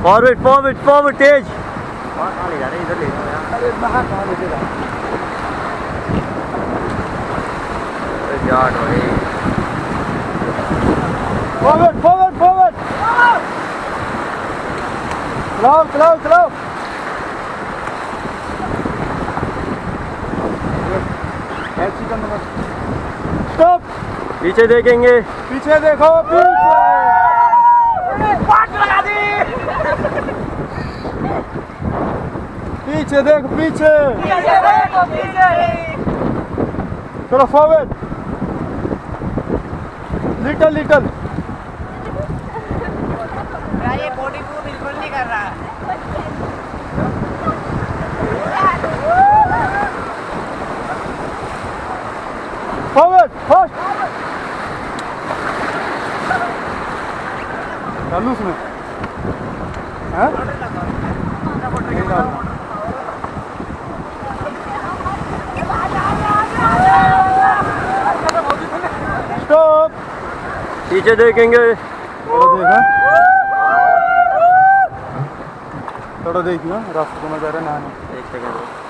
Forward forward forward तेज। कहाँ ले जा रहे हैं? इधर ले जाओ यार। अरे बाहर कहाँ लेके जा? यार भाई फॉरवर्ड फॉरवर्ड फॉरवर्ड। चलाओ चलाओ चलाओ। ऐसी करना बस। स्टॉप। पीछे देखेंगे। पीछे देखो पीछे। पाट लगा दी। पीछे देख पीछे। पीछे देखो पीछे। चलो फॉरवर्ड। Little little. यार ये बॉडी को बिल्कुल नहीं कर रहा। Forward fast. डालू उसमें। हाँ? नहीं डालना। स्टॉप। पीछे देखेंगे। थोड़ा देखा। थोड़ा देखना रास्ते में जा रहे नहाने। एक सेकंड।